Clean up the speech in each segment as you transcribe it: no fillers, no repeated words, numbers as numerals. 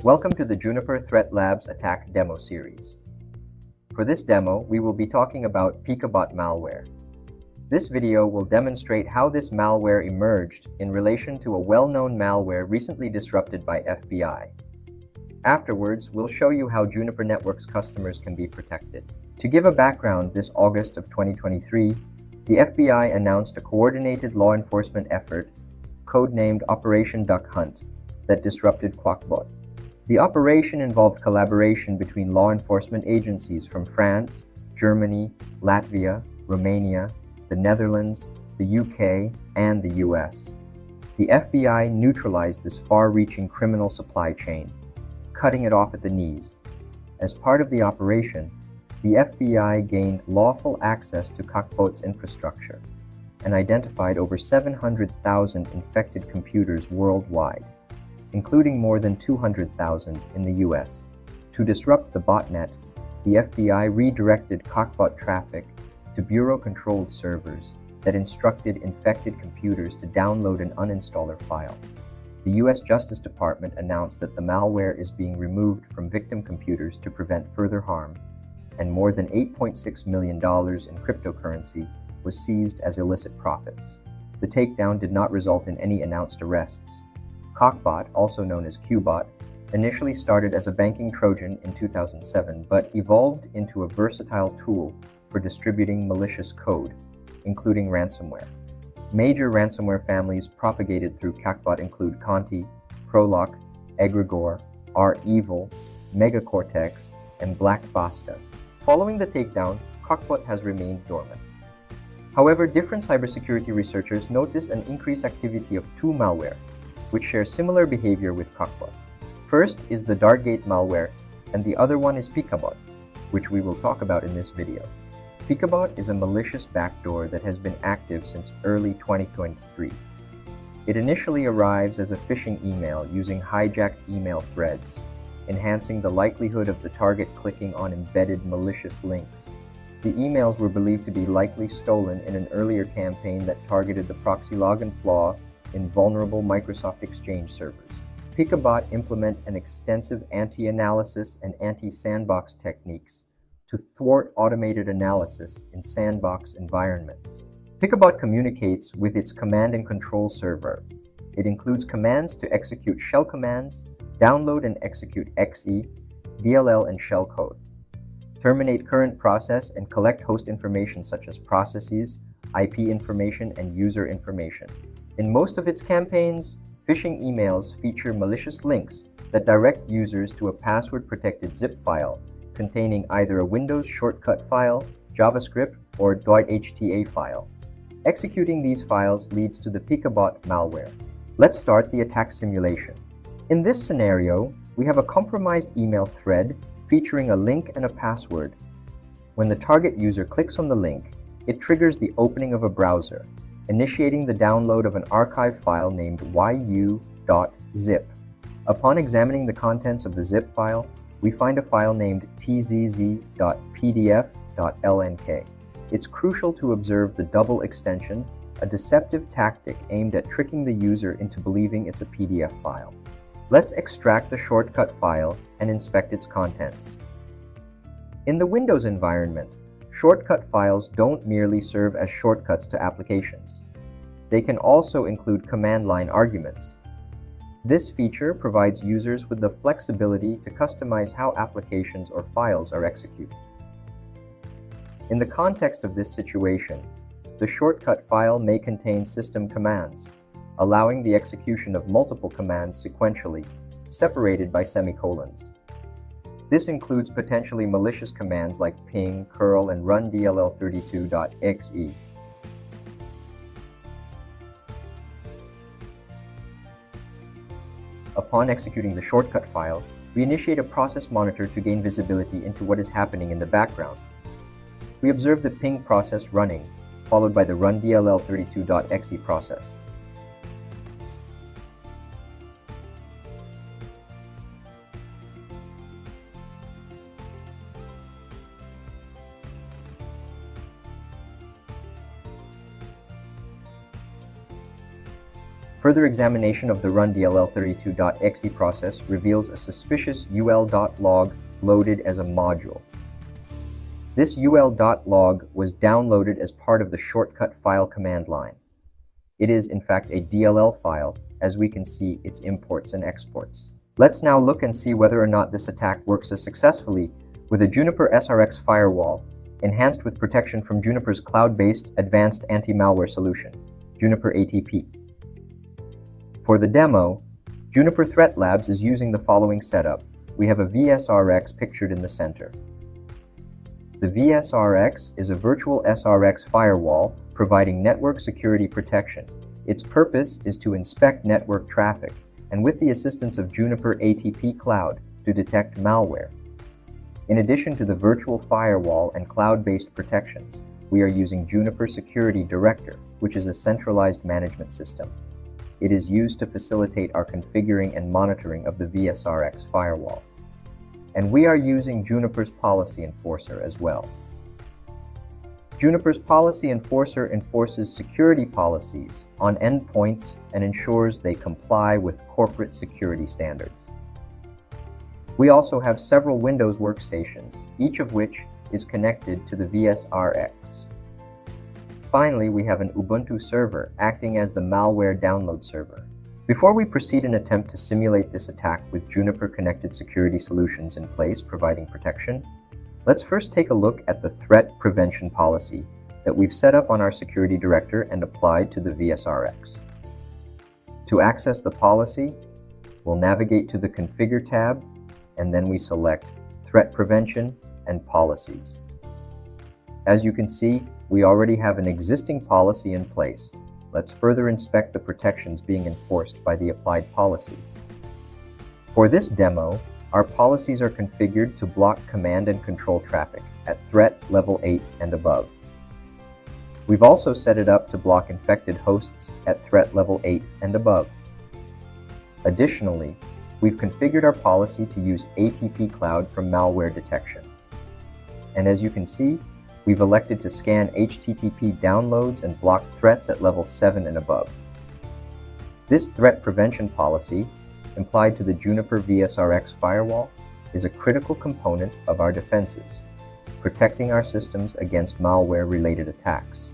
Welcome to the Juniper Threat Labs Attack Demo Series. For this demo, we will be talking about Pikabot Malware. This video will demonstrate how this malware emerged in relation to a well-known malware recently disrupted by FBI. Afterwards, we'll show you how Juniper Networks customers can be protected. To give a background, this August of 2023, the FBI announced a coordinated law enforcement effort, codenamed Operation Duck Hunt, that disrupted Pikabot. The operation involved collaboration between law enforcement agencies from France, Germany, Latvia, Romania, the Netherlands, the UK, and the US. The FBI neutralized this far-reaching criminal supply chain, cutting it off at the knees. As part of the operation, the FBI gained lawful access to Pikabot's infrastructure and identified over 700,000 infected computers worldwide, including more than 200,000 in the US. To disrupt the botnet, the FBI redirected Pikabot traffic to bureau-controlled servers that instructed infected computers to download an uninstaller file. The US Justice Department announced that the malware is being removed from victim computers to prevent further harm, and more than $8.6 million in cryptocurrency was seized as illicit profits. The takedown did not result in any announced arrests. Pikabot, also known as Qbot, initially started as a banking Trojan in 2007, but evolved into a versatile tool for distributing malicious code, including ransomware. Major ransomware families propagated through Pikabot include Conti, Prolock, Egregore, R-Evil, Megacortex, and Black Basta. Following the takedown, Pikabot has remained dormant. However, different cybersecurity researchers noticed an increased activity of two malware, which share similar behavior with Pikabot. First is the Darkgate malware, and the other one is Pikabot, which we will talk about in this video. Pikabot is a malicious backdoor that has been active since early 2023. It initially arrives as a phishing email using hijacked email threads, enhancing the likelihood of the target clicking on embedded malicious links. The emails were believed to be likely stolen in an earlier campaign that targeted the proxy login flaw in vulnerable Microsoft Exchange servers. Pikabot implement an extensive anti-analysis and anti-sandbox techniques to thwart automated analysis in sandbox environments. Pikabot communicates with its command and control server. It includes commands to execute shell commands, download and execute exe, DLL and shellcode, terminate current process and collect host information such as processes, IP information, and user information. In most of its campaigns, phishing emails feature malicious links that direct users to a password-protected zip file containing either a Windows shortcut file, JavaScript, or .hta file. Executing these files leads to the Pikabot malware. Let's start the attack simulation. In this scenario, we have a compromised email thread featuring a link and a password. When the target user clicks on the link, it triggers the opening of a browser, initiating the download of an archive file named yu.zip. Upon examining the contents of the zip file, we find a file named tzz.pdf.lnk. It's crucial to observe the double extension, a deceptive tactic aimed at tricking the user into believing it's a PDF file. Let's extract the shortcut file and inspect its contents. In the Windows environment, shortcut files don't merely serve as shortcuts to applications. They can also include command line arguments. This feature provides users with the flexibility to customize how applications or files are executed. In the context of this situation, the shortcut file may contain system commands, allowing the execution of multiple commands sequentially, separated by semicolons. This includes potentially malicious commands like ping, curl, and run dll32.exe. Upon executing the shortcut file, we initiate a process monitor to gain visibility into what is happening in the background. We observe the ping process running, followed by the run dll32.exe process. Further examination of the run-dll32.exe process reveals a suspicious ul.log loaded as a module. This ul.log was downloaded as part of the shortcut file command line. It is, in fact, a DLL file, as we can see its imports and exports. Let's now look and see whether or not this attack works as successfully with a Juniper SRX firewall, enhanced with protection from Juniper's cloud-based advanced anti-malware solution, Juniper ATP. For the demo, Juniper Threat Labs is using the following setup. We have a VSRX pictured in the center. The VSRX is a virtual SRX firewall providing network security protection. Its purpose is to inspect network traffic, and with the assistance of Juniper ATP Cloud, to detect malware. In addition to the virtual firewall and cloud-based protections, we are using Juniper Security Director, which is a centralized management system. It is used to facilitate our configuring and monitoring of the VSRX firewall. And we are using Juniper's Policy Enforcer as well. Juniper's Policy Enforcer enforces security policies on endpoints and ensures they comply with corporate security standards. We also have several Windows workstations, each of which is connected to the VSRX. Finally, we have an Ubuntu server acting as the malware download server. Before we proceed and attempt to simulate this attack with Juniper Connected Security solutions in place providing protection, let's first take a look at the threat prevention policy that we've set up on our security director and applied to the VSRX. To access the policy, we'll navigate to the Configure tab, and then we select Threat Prevention and Policies. As you can see, we already have an existing policy in place. Let's further inspect the protections being enforced by the applied policy. For this demo, our policies are configured to block command and control traffic at threat level 8 and above. We've also set it up to block infected hosts at threat level 8 and above. Additionally, we've configured our policy to use ATP Cloud for malware detection. And as you can see, we've elected to scan HTTP downloads and block threats at level 7 and above. This threat prevention policy, applied to the Juniper VSRX firewall, is a critical component of our defenses, protecting our systems against malware-related attacks.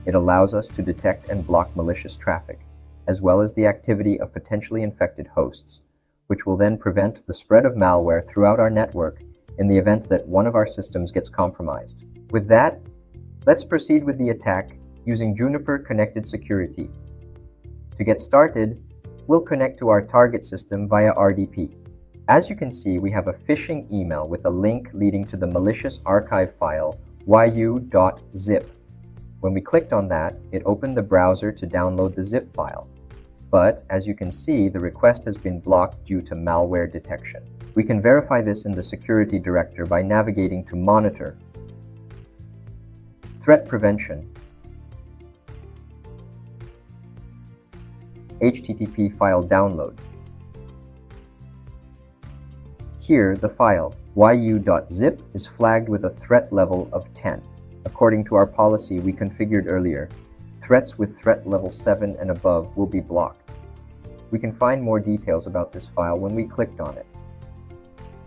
It allows us to detect and block malicious traffic, as well as the activity of potentially infected hosts, which will then prevent the spread of malware throughout our network in the event that one of our systems gets compromised. With that, let's proceed with the attack using Juniper Connected Security. To get started, we'll connect to our target system via RDP. As you can see, we have a phishing email with a link leading to the malicious archive file yu.zip. When we clicked on that, it opened the browser to download the zip file. But, as you can see, the request has been blocked due to malware detection. We can verify this in the Security Director by navigating to Monitor, Threat Prevention, HTTP file download. Here, the file yu.zip is flagged with a threat level of 10. According to our policy we configured earlier, threats with threat level 7 and above will be blocked. We can find more details about this file when we clicked on it,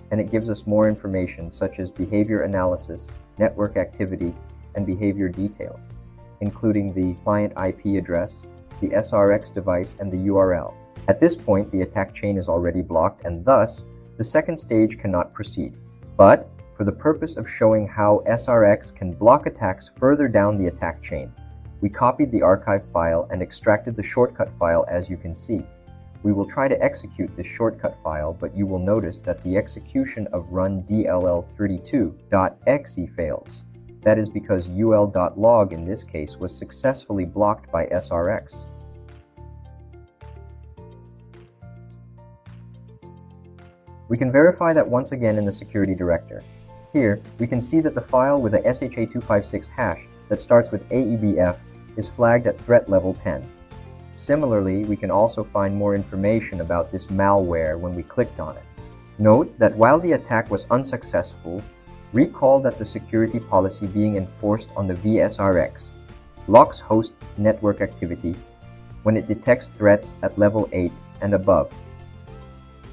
and it gives us more information such as behavior analysis, network activity, and behavior details, including the client IP address, the SRX device, and the URL. At this point, the attack chain is already blocked, and thus, the second stage cannot proceed. But, for the purpose of showing how SRX can block attacks further down the attack chain, we copied the archive file and extracted the shortcut file as you can see. We will try to execute this shortcut file, but you will notice that the execution of run-dll32.exe fails. That is because ul.log in this case was successfully blocked by SRX. We can verify that once again in the Security Director. Here, we can see that the file with a SHA-256 hash that starts with AEBF is flagged at threat level 10. Similarly, we can also find more information about this malware when we clicked on it. Note that while the attack was unsuccessful, recall that the security policy being enforced on the VSRX locks host network activity, when it detects threats at level 8 and above.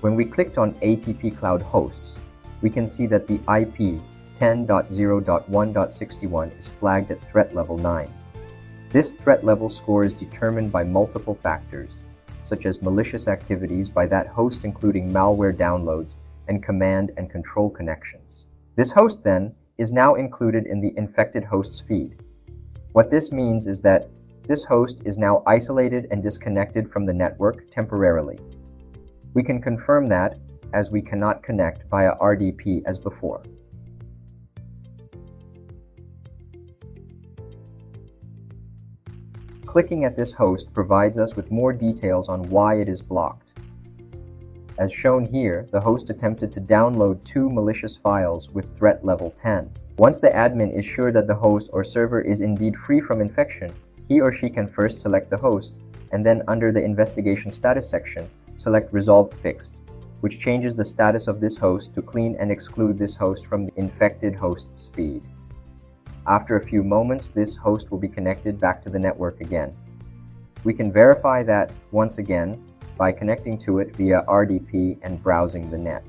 When we clicked on ATP Cloud Hosts, we can see that the IP 10.0.1.61 is flagged at threat level 9. This threat level score is determined by multiple factors, such as malicious activities by that host, including malware downloads and command and control connections. This host, then, is now included in the infected hosts feed. What this means is that this host is now isolated and disconnected from the network temporarily. We can confirm that, as we cannot connect via RDP as before. Clicking at this host provides us with more details on why it is blocked. As shown here, the host attempted to download 2 malicious files with threat level 10. Once the admin is sure that the host or server is indeed free from infection, he or she can first select the host, and then under the Investigation Status section, select Resolved Fixed, which changes the status of this host to clean and exclude this host from the infected hosts feed. After a few moments, this host will be connected back to the network again. We can verify that once again by connecting to it via RDP and browsing the net.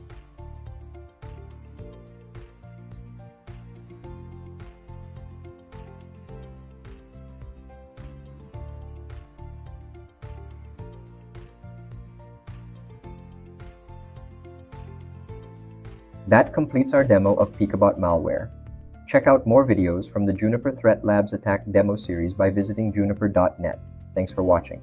That completes our demo of Pikabot Malware. Check out more videos from the Juniper Threat Labs attack demo series by visiting juniper.net. Thanks for watching.